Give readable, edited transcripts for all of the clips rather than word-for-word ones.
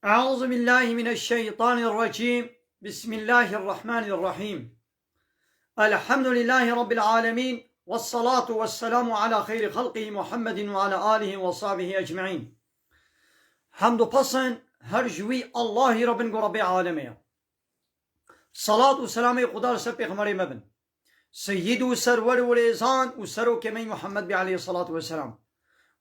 أعوذ بالله من الشيطان الرجيم. بسم الله الرحمن الرحيم. الحمد لله رب العالمين، والصلاة والسلام على خير خلقه محمد وعلى آله وصحبه أجمعين. حمد پسند هر جوی الله رب عالمه. صلاة و سلام خدا سر پیغمبر مبن سید و سرور و ریزان و سرو کمی محمد بی علیه الصلاة والسلام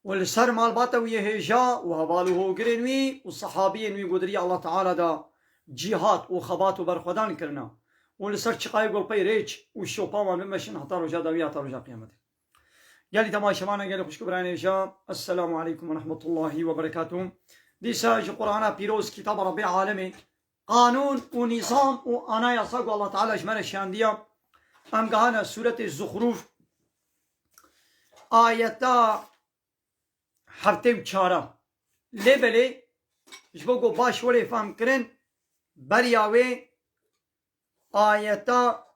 والسر مالباتا وی هجا و هوالو گرنوی و صحابی نوی قدری الله تعالی دا جهاد و خبات و برخودان کرنا والسر چقای گل پی ریچ و شوپاوان بمشن حتا رجا داوی حتا رجا قیامت. گلی تماشاوانا گلی خوشک برای هجا. السلام علیکم و رحمت الله و برکاته. دیسا جو قرآن پیروز کتاب رب عالمی قانون و نظام و آنایاسا کو الله تعالی اجمر شاندیا ام گهانا سورة الزخرف آیتا هفته و چارا لیبلی جبو گو باش ولی فهم کرن بریاوی آیتا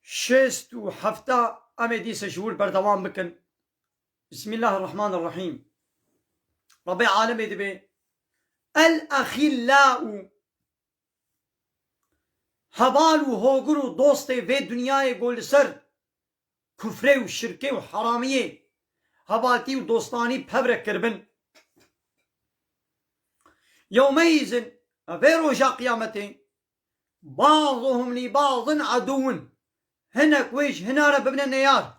شست و هفته امی دیس شهور بردوام بکن. بسم الله الرحمن الرحیم. رب عالمی دبی الاخلاء هبال و هوگر و دوست و دنیای گل سر کفره و شرکه و حرامیه هبالتی و دوستانی پبرک کربن یومیزن و روژا قیامته بعضهم لبعض عدون هنک ویش هناره ببنه نیار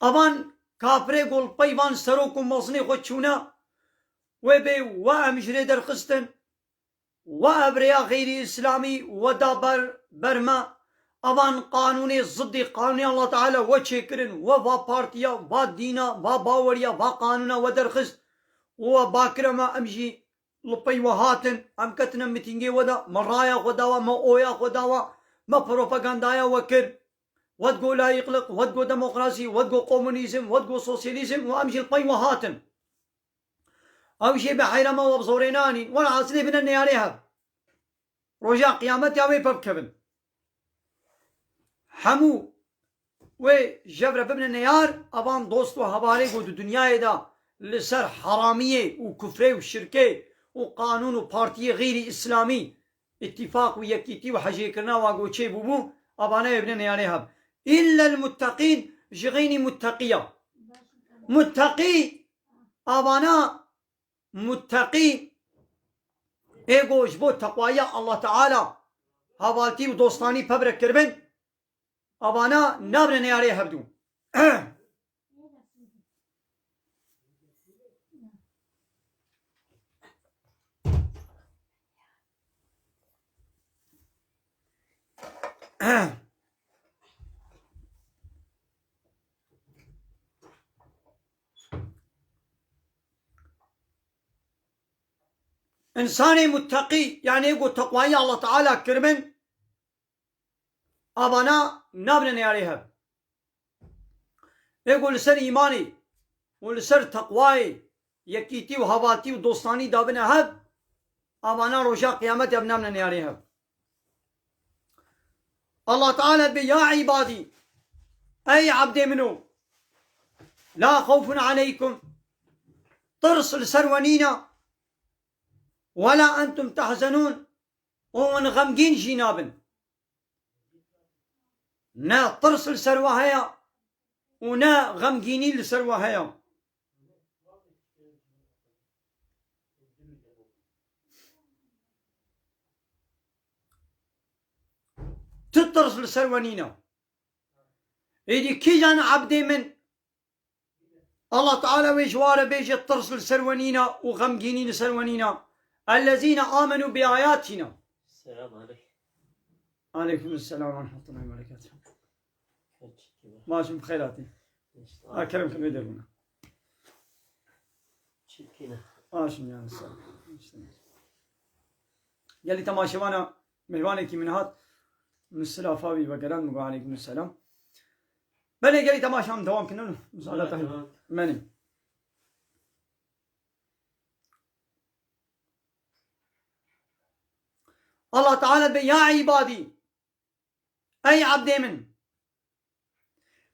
اوان کافره گل پیوان سروک و مصنی خود چونه و به و امجره در خستن و ابریا غیر اسلامی و دا برما اوان قانون ضد قانون الله تعالی و چکرن و پارتیا و دینا و باوریا و قانونا و درخست و باکرما امجی لپی و هاتن ام کتنا میتینگی ودا مرایا خداوا ما اویا خداوا ما پروپاگاندایا وکر ودگو لا يقلق ودگو ديمقراطي ودگو كومونيزم ودگو سوسياليزم وامجي لپی و هاتن او شی بحیرما و بزورینانی ولا عاصلی بنا نیاریها رجا قیامت یاوی پب کبن همو و جبر ببن نیار اوان دوست و حوالی کو دنیای دا لسر حرامیه و کفره و شرکه و قانون و پارتی غیر اسلامی اتفاق و یکیتی و حجی کرنا و گوچه بوبو اوانه ابن نیاره هب الا المتقین جغین متقیه متقی اوانه متقی ایگوش بو تقوایا الله تعالی حوالتی و دوستانی پبرک کربن اوانا نابن نیاره هبدو انسان متقی یعنی گو تقوایی الله تعالی کرمن اوانا نابن نیاره هب ایگو لسر ایمانی و لسر تقوایی یکیتی و حواتی و دوستانی دابن هب اوانا روشا قیامت اب نابن نیاره هب. الله تعالی بی یا عبادی ای عبد منو لا خوف علیکم ترسل سرونینا ولا انتم تحزنون ومن غمگین جنابن نا ترسل سروهايا ونا غمگینی لسروهايا تترسل سروانينا ايدي كي جان عبدي من الله تعالى ويجوار بيجي ترسل سروانينا وغمگيني لسروانينا الذين آمنوا بآياتنا. السلام عليكم. عليكم السلام ورحمة الله وبركاته. ماشي بخيراتي. أكرمكم يدرون. ماشي يا السلام. يلي تماشوانا مهوانك من هات من السلافاوي وقران مقو عليكم السلام. بني قالي تماشا دوام كنا مساعدة مني. الله تعالى يا عبادي أي عبد من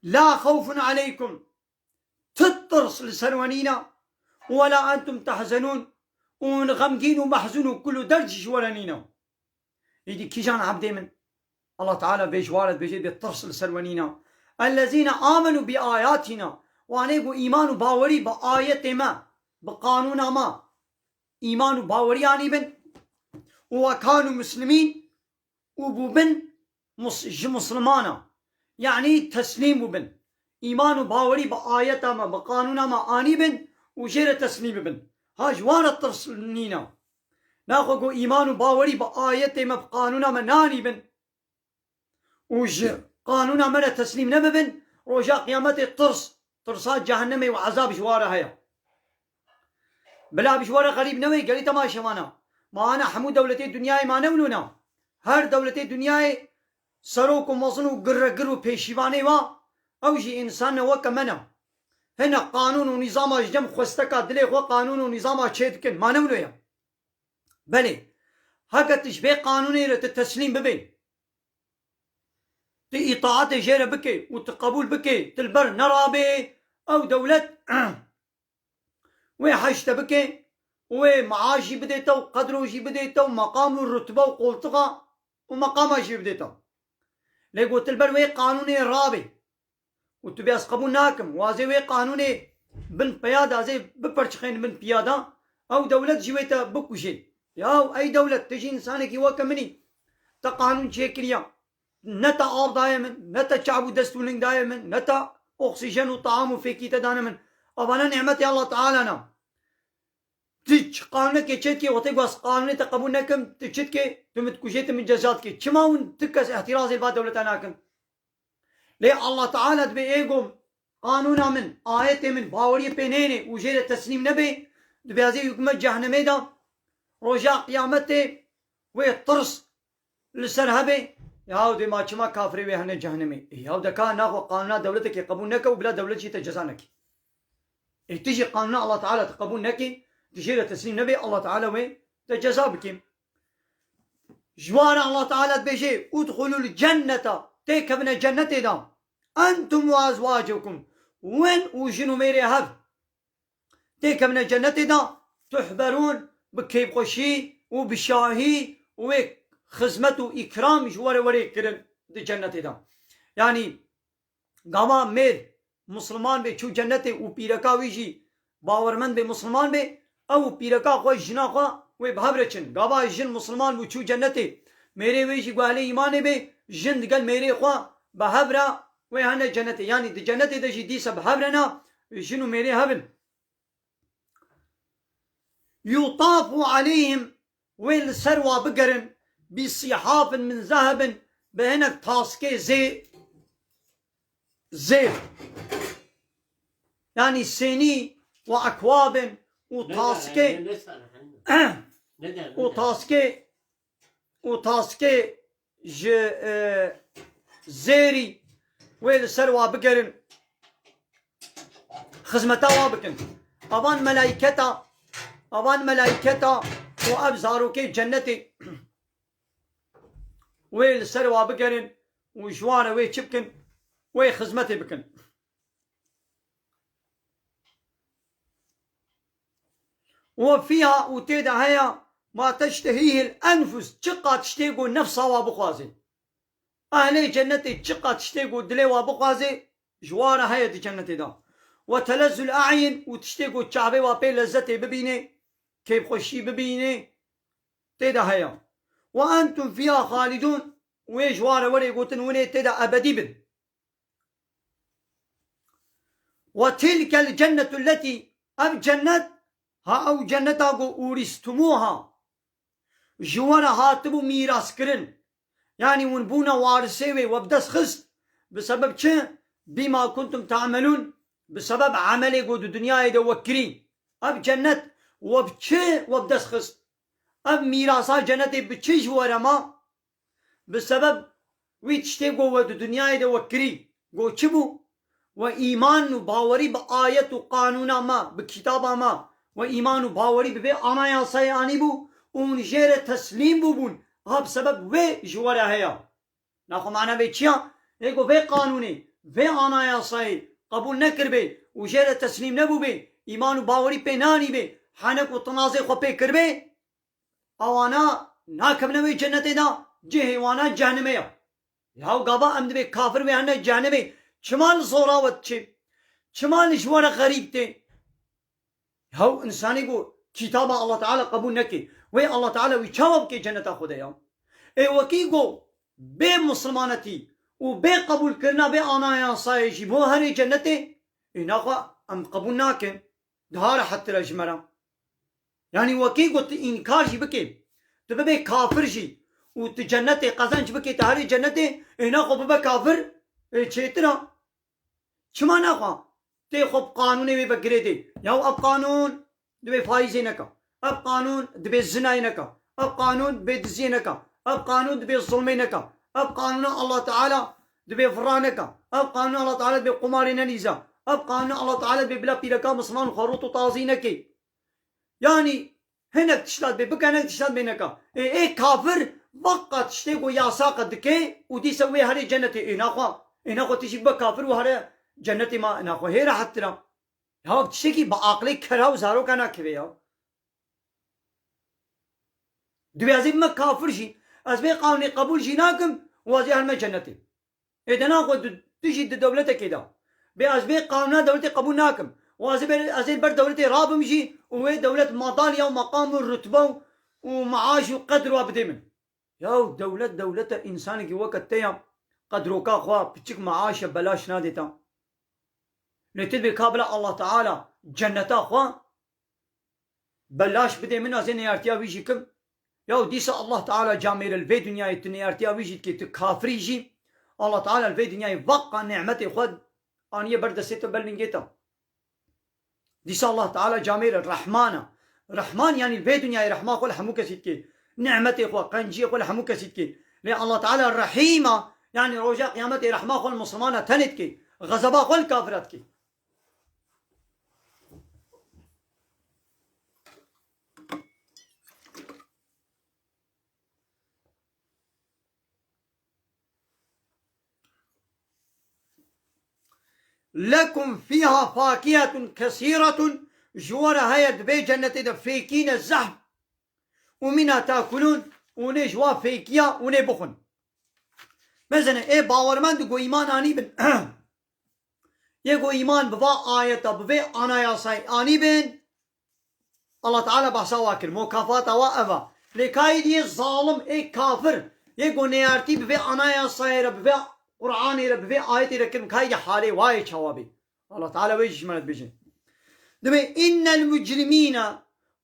لا خوف عليكم تترس لسروانينا ولا أنتم تحزنون ونغمقين ومحزون وكل درج جوارنينا يدي كيجان عبدي من الله تعالى بيجوارد بيجي بيترسل سرونينا الذين آمنوا بآياتنا وانيقو إيمان باوري بآيات ما بقانون ما إيمان باوري يعني بن وكانوا مسلمين وبن مسلمانا يعني تسليم بن إيمان باوري بآيات ما بقانون ما آني بن وجير تسليم بن ها جوار الترسلنينا ناخذ إيمان باوري بآيات ما بقانون ما ناني بن وج قانون مرة تسليم نببن رجاء قيامته ترصات جهنمي وعذاب جواره هيا بلا بجواره غريب نوي قالي تماشى ما أنا حمو دولتي الدنيا ما نولونا هر دولتي الدنيا سروكم وصنو قرقرو بيشيباني وا أوجي إنسان وكمنا هنا قانون ونظام جم خستكا دليق وقانون ونظام تشيدكن ما نولويا بلي هكا تشبه قانوني للتسليم ببين إطاعة جيرة بكي وتقبول بكي تلبر نرابي أو دولة وحشت بكي ومعاشي بديتا وقدروشي بديتا ومقام الرتبة وقولتها ومقاماشي بديتا ليقو تلبر وي قانوني رابي وتبياس قبول ناكم وازي وي قانوني بن بيادة زي ببرشخين بن بيادة أو دولة جويتا بكوشي ياو أي دولة تجي إنسانك يواكا مني تقانون شكريا نتا آب دائما نتا شعب ودستولين دائما نتا أكسجين وطعام وفيكي تدانا أبانا نعمة الله تعالى نا تيج قانونك يشتكي وتقواس قانوني تقبول نكم تشتكي تمتكوشيت من جزاتك شماون تكس احترازي الباد دولتاناكم ليه الله تعالى دبي ايقوم قانونا من آيات من باوري بينيني وجير تسليم نبي دبي هذه يقوم جهنمي دا رجاء قيامته ويطرس لسرهبي ياو دي ما شما كافري ويهن جهنمي ياو دكا ناخو قانونا دولتك يقبول نكا وبلا دولة شي تجزانك تيجي قانون الله تعالى تقبول نكي تجير تسليم نبي الله تعالى وين تجزا بكم جوار الله تعالى بيجي ادخلوا الجنة تيكبنا الجنة دا أنتم وأزواجكم وين وجنو ميري هب تيكبنا الجنة دا تحبرون بكيب قشي وبشاهي ويك خزمته إكرام جوار وري كرن دي جنة دا يعني قاما مير مسلمان بي چو جنة و بيركا ويجي باورمند بي مسلمان بي او بيركا خوش جنا خوا وي بهبرچن قاما جن مسلمان بو چو جنة ميري ويجي قوالي إيماني بي جن قال ميري خوا بهبرا وي هنه جنة يعني دي جنة دا جي دي سب هبرنا جنو ميري هبن يطاف عليهم ويل سروا بقرن بصحاف من ذهب بهنك تاسكي زي يعني سيني وأكواب وتاسكي وتاسكي زيري ويل سروا بقرن خزمتا وابكن أبان ملائكتا وأبزاروكي جنتي ويل سروا بقرن وجوانا وي شبكن وي خزمتي بكن وفيها وتيدا هيا ما تشتهيه الأنفس تشقى تشتيقو نفسها وابقوازي أهلي جنتي تشقى تشتيقو دلي وابقوازي جوانا هيا دي جنتي دا وتلذ الأعين وتشتيقو تشعبي وابي لذتي ببيني كيف خوشي ببيني تيدا هيا وأنتم فيها خالدون ويجوار ولي قوتن وني تيدا أبدي بن وتلك الجنة التي أب جنة ها أو جنة أورستموها جوانا هاتبو ميراس كرن يعني ونبونا وارسيوي وبدس خست بسبب چه بما كنتم تعملون بسبب عملي قود الدنيا يدو وكرين أب جنة وبچه وبدس خست أب ميراسا جنة بچه جوارا ما بسبب ويتشتي قوة الدنيا يدو وكرين قو چبو وإيمان باوري بآية قانونا ما بكتابا ما وإيمان باوري ببي أنا يا سياني بو ونجير تسليم بون هاب سبب وي جوارا هيا ناخو معنا بي چيا يقو في قانوني في أنا يا سي قبول نكر بي وجير تسليم نبو بي ایمان و باوری پی نانی بی حنک و تنازه خو پی کر بی اوانا ناکمنوی جنت دا جهوانا جهنمه یا yahu gaba em dibe kafir ve hene cehennemi çimal zoravet çi çimal jwara garip te yahu insani go kitaba Allah Teala kabul neki ve Allah Teala vi çavab ke cenneta xude ya vaki go be muslimanati u be kabul kirna be anaya sayıcı bu her cenneti inaqa em kabul nakin dhar hatta jmara yani vaki go inkar ji bike de be kafir ji و جنت قزنج بکی تهاری جنت اینا خب به کافر چیتنا چما نخوا تی خب قانونی بی بگیره دی یا اب قانون دبی فایزی نکا اب قانون دبی زنای نکا اب قانون دبی دزی نکا اب قانون دبی ظلمی نکا اب قانون الله تعالی دبی فرا نکا اب قانون الله تعالی دبی قماری ننیزا اب قانون الله تعالی دبی بلا پیرکا مسلمان خروط و تازی نکی yani henek tişlat be bıkanek tişlat be neka kafir وقت شته کو یاساق دکه او دی سوی هری جنت اینا خو تشی با کافر و هر جنت ما اینا خو هی راحت ترا یا چه کی با عقل خراب زارو کنا کیه یا دوی ازم ما کافر شی از به قانون قبول شی ناکم واجه هر جنت ایدنا خو تشی دولت کیدا به از به قانون دولت قبول ناکم واجه از بر دولت راب میشی و دولت مدالیا و مقام و رتبه و معاش و قدر و بدمن یا دولت انسانی کی وقت تیا قدرو کا خوا پچک معاش بلاش نہ دیتا نتل بقابل الله تعالی جنتا خوا بلاش بده من ازن ارتیا ویجی کم یا دیس الله تعالی جامیر الفی دنیا اتنی ارتیا ویجی کی تو کافری جی الله تعالی الفی دنیا وقع نعمت خود انیه بردست بلنگیتا دیس الله تعالی جامیر الرحمن رحمان یعنی الفی دنیا رحمه خو همو کسید کی نعمتي خو قنجي خو حمو كسيتكي لأن الله تعالى الرحيمة يعني رجاء قيامتي رحمة خو المسلمانة تنتكي غضبا خو الكافراتكي لكم فيها فاكهة كثيرة جوار هيد بي جنة فيكين الزحف ومنها تاكلون ونيش وافيكيا وني بخن مثلا باورمند گو ایمان آنی بن یه گو ایمان بوا آیتا بوا آنایا سای آنی بن الله تعالی بحثا واکر مکافات و اوه لکای دی ظالم کافر یه گو نیارتی بوا آنایا سای را بوا قرآنی را بوا آیتی را کرم کای دی حالی وای چوابی الله تعالی ویجش مند بجن دمی ان المجرمین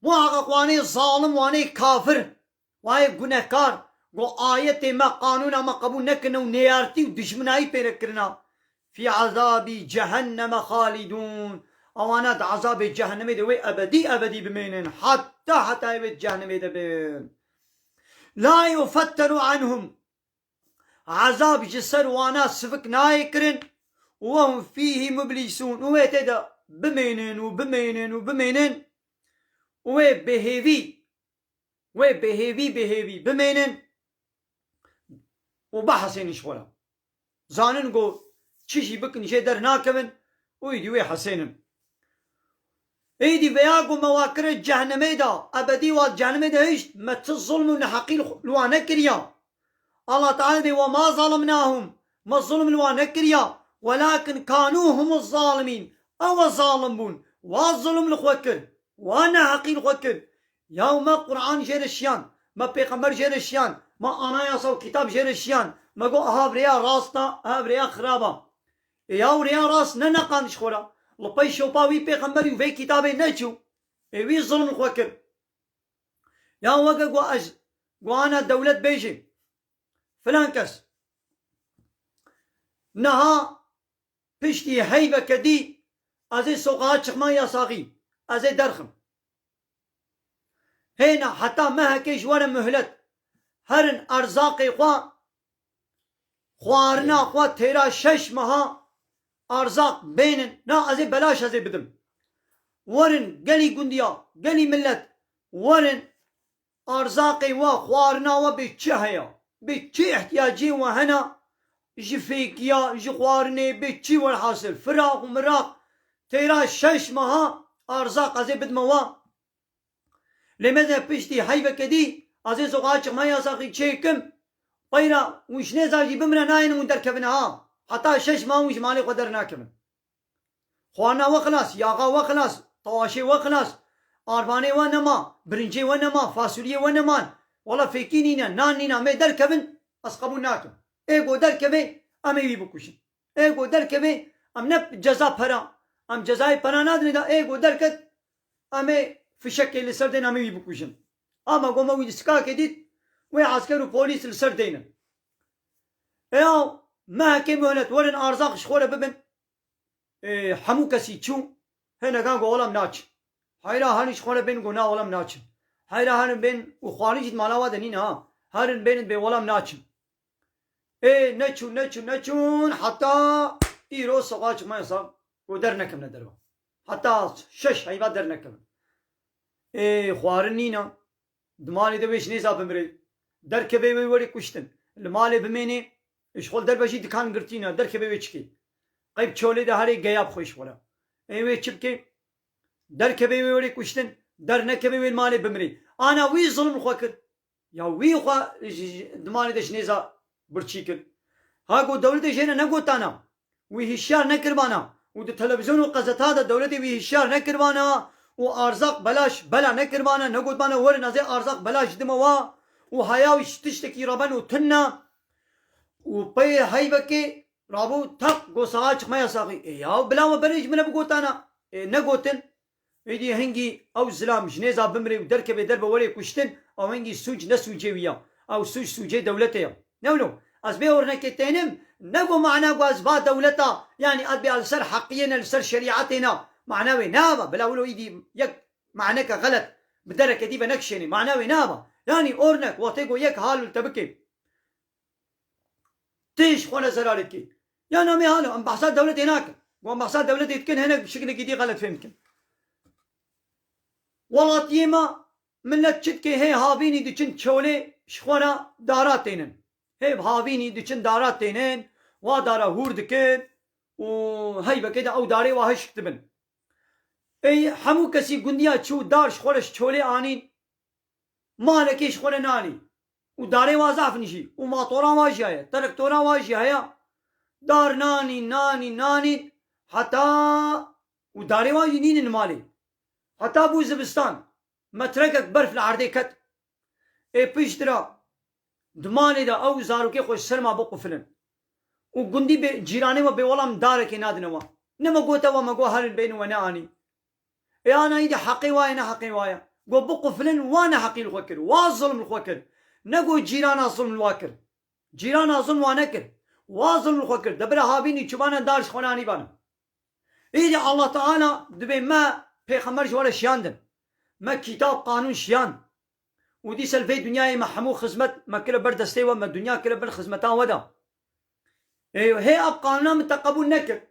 محقق وانه ظالم وانه کافر وانه گناهکار گو آیت ما قانون ما قبول نکنه و نیارتی و دشمنایی پیدا کرنا فی عذاب جهنم خالدون اوانات عذاب جهنم ده وی ابدی بمینن حتی وی جهنم ده بین لا یفتر عنهم عذاب جسر وانا سفک نای کرن وهم فیه مبلیسون وی تدا بمینن و بهیوی بمینن و بحسین شغلا زانن گو چیشی بکن چه در ناکمن ویدی وی حسینن ایدی ویا گو مواکر جهنمه دا ابدی واد جهنمه دا هشت مت الظلم و نحقی لوانه کریا الله تعالی دی وما ظلمناهم ما الظلم لوانه کریا ولكن كانوا هم الظالمين او ظالمون والظلم لخوكر وانا حقيل خوكر يوم قرآن جرشيان ما پیغمبر جرشيان ما آنايا سو كتاب جرشيان ما قو هاف ريا راسنا هاف ريا خرابا ياو ريا راس ننقانش خورا لباي شوپا وي پیغمبر وي كتابي نچو وي ظلم خوكر يا وقا قو اج قو انا دولت بيجي فلان كس نها پشتي هيبة كدي ازي سوقات چخما يا ساقي ازي درخم هنا حتى ما هكيش ولا مهلت هرن ارزاقي خوارنا خوا تيرا شش مها ارزاق بينن نا ازي بلاش ازي بدم ورن قلي قنديا قلي ملت ورن ارزاقي خوارنا بيتشي هيا بيتشي احتياجي وهنا جفيكيا جخوارني بيتشي والحاصل فراق ومراق تيرا شش مها ارزاق ازي بدموا لماذا بيشتي هيبه كدي ازي زوقاچ ما يساقي تشيكم بينا وش نزاجي بمنا ناين وندركبنها حتى شش ما وش مالي قدرنا كمن خوانا وخلاص ياغا وخلاص طواشي وخلاص آرباني ونما برنجي ونما فاصولية ونمان والله فيكينينا نانينا ما دركبن اسقبوناكم ايغو دركبي امي بكوشن ايغو دركبي ام نب جزا فرا ام جزاي پناناد ندا ايغو دركت امي في شكل لسردين امي بكوشن اما قوما ويسكا كديت وي عسكر وبوليس لسردين ايو ما كيمونت ورن ارزاق شخوره ببن حمو كسي تشو هنا كان قولم ناتش هايرا هاني شخوره بين قنا ولم ناتش هايرا هان بين وخواني جد مالا ودنينا هارن بين بين ولم ناتش نچون حتى ايرو سقاچ ما يصاب ودر نكم ندروا حتى شش هيبا در نكم خوارنينا دمالي دويش نيزا بمري در كبي وري كشتن المالي بميني اشغل در بشي دكان قرتينا در كبي وچكي قيب چولي ده هاري غياب خوش ولا ايوه چبكي در كبي وري كشتن در نكبي المالي بمري انا وي ظلم خوكر يا وي خوا دمالي دش نيزا برچيكل هاگو دولت جينا نگوتانا وي هشيار نكربانا ود تلفزيون وقزتا ده دولت وي هشيار نكربانا وارزاق بلاش بلا نكربانا نگوتبانا ورنا زي ارزاق بلاش دموا وهياوش تشتكي ربن وتنا وبي هيبكي رابو تق گو ساچ ما يساقي يا بلا ما بريج من بگوتانا نگوتن ايدي هنگي او زلام جنيزا بمري ودركبي درب وري كشتن او هنگي سوج نسوجي ويا او سوجي دولتي نو أزبي ورنكتينم نقو معنا قوازبا دولتا يعني أدبي على سر حقينا لسر شريعتنا معناوي نابا بلا ولو إيدي يك معناك غلط بدرك دي بنكشني معناوي نابا يعني أورنك واتيقو يك حالو التبكي تيش خونا زرارتكي يا نامي حالو أم بحثات دولتي هناك وأم بحثات دولتي يتكن هناك بشكل دي غلط فهمتكن والله تيما من لتشتكي هي هابيني دي چن چولي شخونا داراتينن هيب هاويني ديشن دارات تينين ودارا هور دكين وهيبا كده او داري واهش كتبن اي حمو كسي قنديا تشو دار شخورش تشولي آنين مالكي شخور ناني وداري وازاف نشي وماطورا واجي هيا تركتورا واجي هيا دار ناني حتى وداري واجي نين المالي حتى ابو زبستان متركك برف العردي كت اي بيشترا دماني دا او زاروكي خوش سرما بقو فلن وقندي جيراني و بولام داركي نادنوا نما قوتا وما قو هارن بين وانا اني انا ايدي حقي وايا انا حقي وايا قو بقو فلن وانا حقي الخوكر واظلم الخوكر نقو جيرانا ظلم الواكر جيرانا ظلم وانكر واظلم الخوكر دبرا هابيني چبانا دارش خوناني بانا ايدي الله تعالى دبي ما پیغمبر جوال شياندن ما كتاب قانون شيان ودي سلفي دنياي ما حمو خزمت ما كلا بردستي وما الدنيا كلا بر خزمتان ودا ايوه هي ابقانا متقبول نكر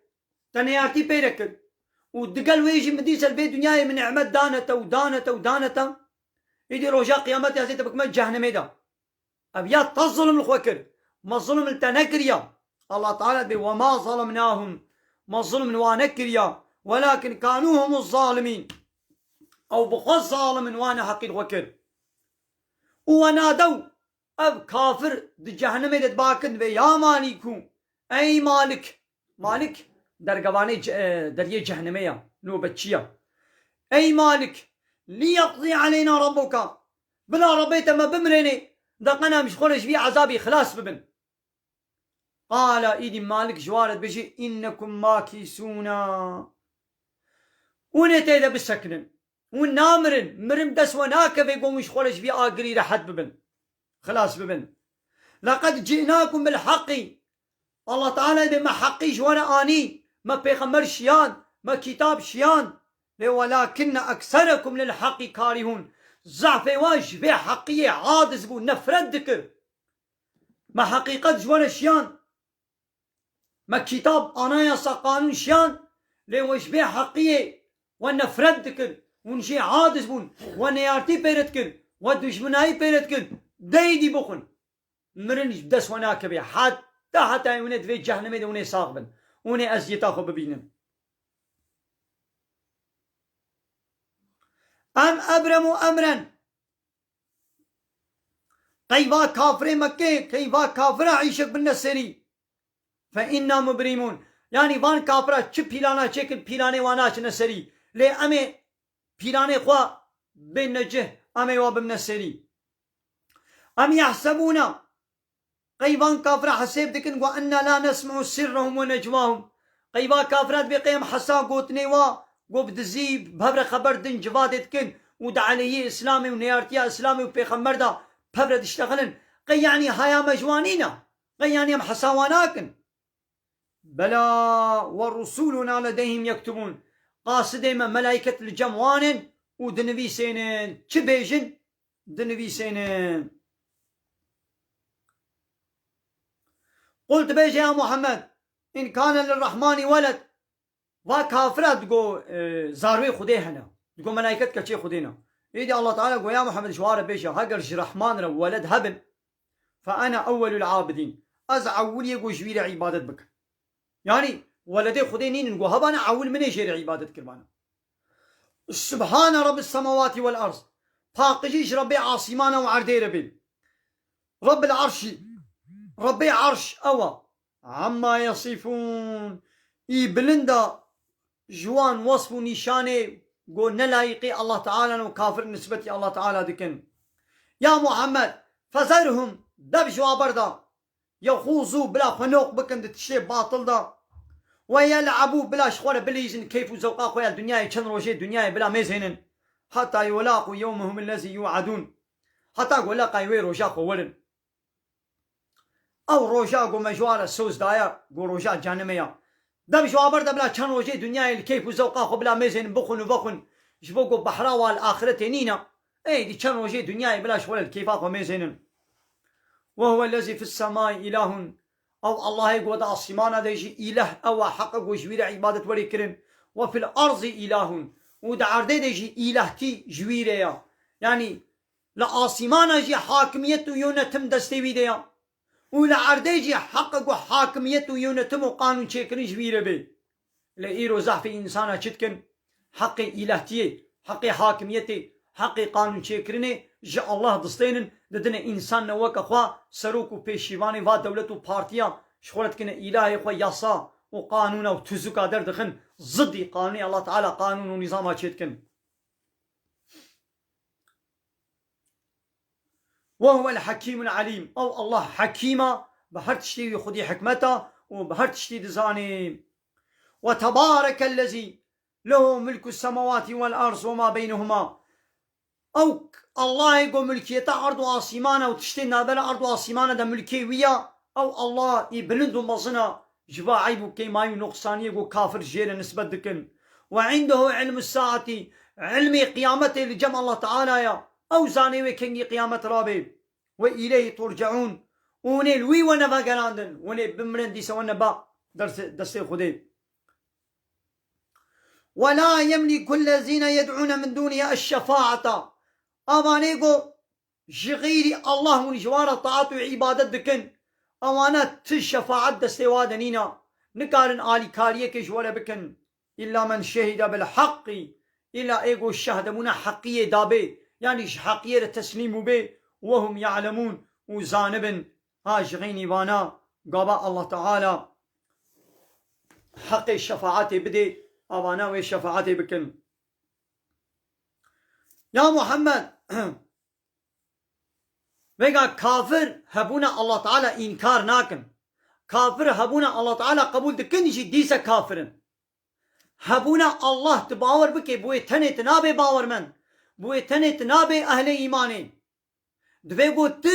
تنياتي بيركر ودقل ويجي مدي سلفي دنياي من نعمت دانتا يدي رجا قيامتي هزيت بك ما جهنم دا ابيات تظلم الخوكر ما الظلم التنكر يا الله تعالى وما ظلمناهم ما الظلم وانكر يا ولكن كانوا هم الظالمين او بقى الظالم وانا حقي الخوكر ونادوا اب كافر دي جهنم دت باكن يا مالكو اي مالك درگواني دريه جهنميه نوبتشيا اي مالك ليقضي علينا ربك بلا ربيت ما بمرني دقنا مش خرج في عذابي خلاص ببن قال ايدي مالك جوارد بشي انكم ماكسونا ونتيدا بالسكن ونامرن مرم دس وناك بيقوم مش خرج في اقري لحد ببن خلاص ببن لقد جئناكم بالحق الله تعالى بما حقيش وانا اني ما بيغمر شيان ما كتاب شيان ولكن اكثركم للحق كارهون ضعف واش في حقية عادز بو نفرت ذكر ما حقيقة جوانا شيان ما كتاب انا يا قانون شيان لوش في حقية ونفرت ذكر ونشي عادز بون ونيارتي بيرت كن ودشمناي بيرت كن ديدي بخن مرنش دس وناك بي حتى يونت في جهنم وني ساقبن وني ازيتا خو ببينن أم أبرموا أمرا قيبا كافر مكة قيبا كافر عيشك بالنسري فإنا مبرمون يعني وان كافرة چه پیلانا چكل پیلانه واناش نسري لي أمي پیلانه خوا بين نجه أمي وابم نسري أم يحسبون قيبان كافرة حسيب دكن وأن لا نسمع سرهم ونجواهم قيبا كافرات بقيم حسا قوتني قو بدزيب بهبر خبر دن جوادت كن ودعاليه إسلامي ونيارتيا إسلامي وبيخمر دا بهبر تشتغلن قي يعني هيا مجوانينا قي يعني هم حساواناكن بلا ورسولنا لديهم يكتبون قاصدين من ملائكة الجموان ودنبي سينين چبيجن دنبي سينين قلت بيجي يا محمد إن كان للرحمن ولد وكافرة تقول زاروي خدي هنا تقول ملائكتك شيء خدينا إيدي الله تعالى قول يا محمد شوارة بيشا هقرش رحمن ولد هبل فأنا أول العابدين أزعولي يقول جوير عبادة بك يعني ولدي خدي نين نقول هبانا عول من يشير عبادة كربانا سبحان رب السماوات والأرض فاقجيش ربي عاصمانا وعردي ربي رب العرش ربي عرش أوا عما يصفون بلندا جوان وصف نشانه قول نلايقي الله تعالى وكافر نسبتي الله تعالى دكن يا محمد فزرهم دب جوابر دا يخوزوا بلا خنوق بكن تشي باطل دا ويلعبوا بلا شخورة بليزن كيف زوقا خويا الدنيا يشن روشي الدنيا بلا ميزهنن حتى يلاقوا يومهم الذي يوعدون حتى قول لقا يوي روشا قولن او روشا قو مجوالة سوز دايا قو روشا جانميا دم جوابر دا بلا چن روشي الدنيا الكيف وزوقا خو بلا ميزهن بخن وبخن جبو قو بحرا والآخرة نينا اي دي چن روشي الدنيا بلا شوال الكيفا خو ميزهنن وهو الذي في السماء إله أو الله يقول عاصمانا ديجي إله أو حقق وجوير عبادة وليكرن وفي الأرض إله ودعر ديجي إلهتي جويريا يعني لعاصمانا جي حاكميته يونتم دستوي ديا ولعرديجي حقق حاكميته يونتم وقانون شكرن جوير بي لإيرو زحف إنسانا چتكن حق إلهتي حق حاكميتي حق قانون شكرنه جاء الله دستينن ددنا إنسان نوك أخوا سروك وبيشيواني و دولة وبارتيا شغلت كنا إلهي أخوا ياسا وقانون وتزوكا در دخن ضدي قانون الله تعالى قانون ونظام هاتشيتكن وهو الحكيم العليم أو الله حكيمة بهر تشتي خدي حكمته وبهر تشتي دزاني وتبارك الذي له ملك السماوات والأرض وما بينهما أو الله يقول ملكيته أرض وعاصمانة وتشتي نابل أرض وعاصمانة دا ملكي ويا أو الله يبلندو مصنع جبا عيبو كيمايو نقصاني يقول كافر جيرا نسبة دكن وعنده علم الساعة علم قيامته لجمع الله تعالى يا أو زانيوي كنجي قيامة رابي وإليه ترجعون وني الوي ونبا قراندن وني بمرن ديسا ونبا دستي خدي ولا يملك الذين يدعون من دونه الشفاعة أمانيقو جغيري الله ونجوار طاعت وعبادت بكن أمانات تشفاعت دستيوا دنينا نكارن آلي كاريه كجوار بكن إلا من شهد بالحق إلا إيقو الشهدمون حقية دابي يعني حقية تسليم به وهم يعلمون وزانبن جغيني وانا قابا الله تعالى حق الشفاعات بدي أوانا والشفاعات بكن يا محمد ويقا كافر هبونا الله تعالى إنكار ناكن كافر هبونا الله تعالى قبول دكن جي ديسا كافرن هبونا الله تباور بكي بوي تنه تنابي باور من بوي تنه تنابي أهل إيماني دوي قو ت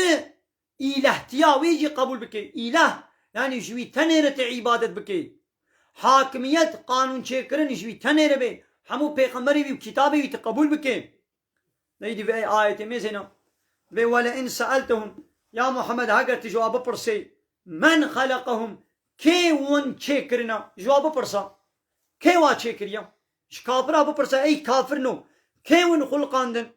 إله تياويجي قبول بكي إله يعني جوي تنه رت عبادت بكي حاكميت قانون شكرن جوي تنه ربي همو پیغمبری بي كتابي بي تقبول بكي نيدي في آية ميزنا ولئن سألتهم يا محمد هاگر جواب برسي من خلقهم كي ون شكرنا جواب برسا كي وا شكريا شكافر أبو برسا أي كافر نو كي ون خلقاندن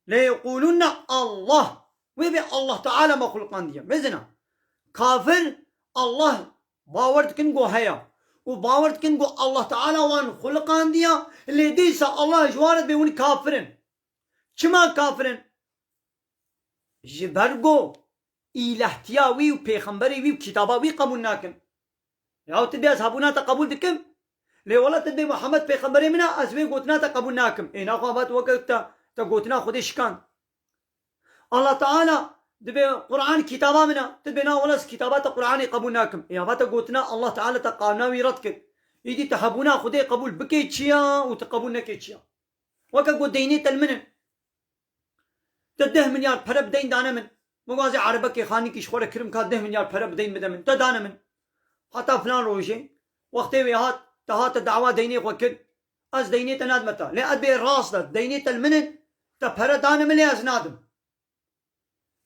ليقولون الله ويبي الله تعالى ما خلقان ديا ميزنا كافر الله باورت كنقو هيا وباورت كنقو الله تعالى وان خلقان ديا اللي ديسا الله جوارد بيون كافرن چما كافرن جبرگو إلهتياوي وبيخمبري وي وكتاباوي قبول ناكن ياو تبي أصحابنا تقبول دكم لي والله تبي محمد بيخمبري منا أزوي قوتنا تقبول ناكم إنا خوابات وقت تقوتنا خدش كان الله تعالى دبي قرآن كتابا منا تبينا ولا كتابات القرآن قبول ناكم يا فات قوتنا الله تعالى تقامنا ويردك يدي تحبونا خدي قبول بكي تشيا وتقبولنا كي تشيا وكا قد ديني تلمن تده مليار فرب دين دانا من مغازي عربك خاني كي شخورة كرم كات 10 مليار فرب دين بدا من تدانا من حتى فلان روشي وقتي ويهات تهات الدعوة ديني وكد از ديني تناد متى لا ادبي راس ديني تلمن تفر دانا من لي ازنادم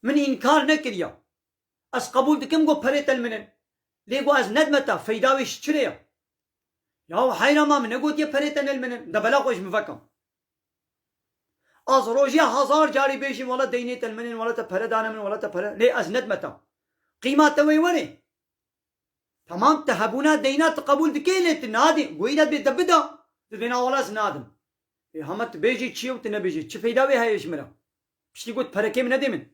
من انكار نكريا از قبول دكم قو فريت المنن ليقو از ندمتا فيداويش چريا ياو حيرما من قوت يفريتن المنن دبلا خوش مفكم از روجي 1000 جاري بيشم ولا دينيت المنن ولا تفردان من ولا تفرد لي از ندمتا قيمات توي وني تمام تهبونا دينات قبول دكيلت نادي قويدات بيدبدا تبينا ولا نادم همت بيجي تشيو تنبيجي تش فيداوي هايش مرا بشتي قلت فركي من ندمن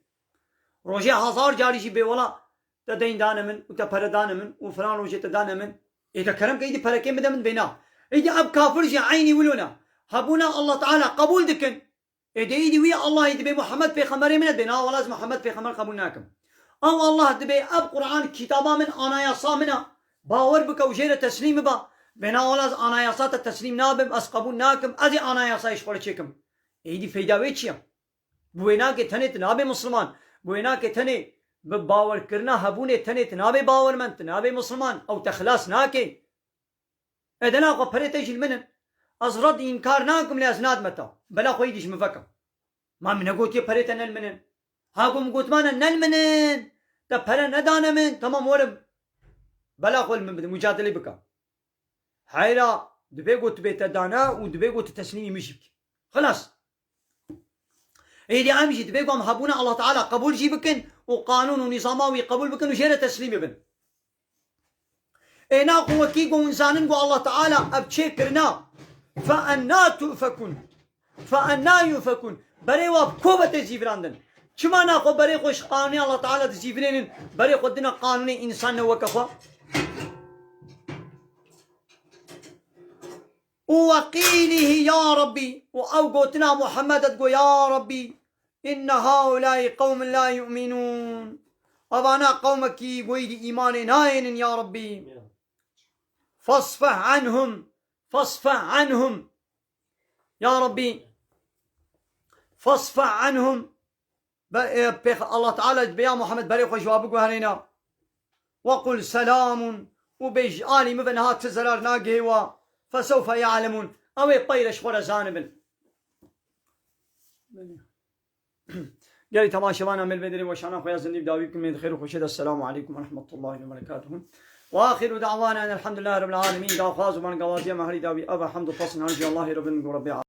روجي 1000 جاري شي بي ولا تدين دان من وتفردان من وفلان روجي تدان من اذا كرم كيدي فركي من بينا اذا اب كافر شي عيني ولونا هبونا الله تعالى قبول دكن إيدي ويا الله يدبي محمد في خمري من الدين ولا محمد في خمر قبولناكم أو الله دبي أب قرآن كتابا من أنا يصا منا باور بك وجير تسليم با بنا ولا أنا يصا التسليم نابم أس قبولناكم أزي أنا يصا يشفر شيكم إيدي فيدا ويتشيا بوينا كي تني تنابي مسلمان بوينا كي تني بباور كرنا هبوني تني تنابي باور من تنابي مسلمان أو تخلاص ناكي إدنا قبرتش المنن أزرد إنكار ناكم لأزناد متى بلا خويدش مفكر ما من قوت يبريتنا المنن هاكم قوت مانا نلمنن تبرا ندانا من تمام ورب بلا خول من مجادلة بك حيرا دبي قوت بيت دانا ودبي قوت تسليمي مشيك خلاص إيدي عامشي دبي قوم هبونا الله تعالى قبول جيبكن وقانون ونظاماوي قبول بكن وشيرة تسليمي بن إينا قوة كيقو إنسانن قو الله تعالى أبتشيكرنا فأنا تؤفكون فأنا يؤفكون بري واب كوبة تجيبراندن شما ناخو بري خوش قانوني الله تعالى تجيبرين بري خدنا قانوني إنسان وكفا وقيله يا ربي وأو قوتنا محمد تقول يا ربي إن هؤلاء قوم لا يؤمنون أبانا قومك ويدي إيمان ناين يا ربي فاصفح عنهم فاصفح عنهم يا ربي فاصفح عنهم الله تعالى بيا محمد بريق وجوابك وهرينا وقل سلام وبيج آلي مبنها تزرار ناقهوا فسوف يعلمون أو يطير شخور زانبا قالي تماشوانا من البدري وشانا خويا زنيب داويكم من خير وخشد السلام عليكم ورحمة الله وبركاته وآخر دعوانا أن الحمد لله رب العالمين دا خاز من قوازي مهري داوي أبا حمد فصل عن الله رب العالمين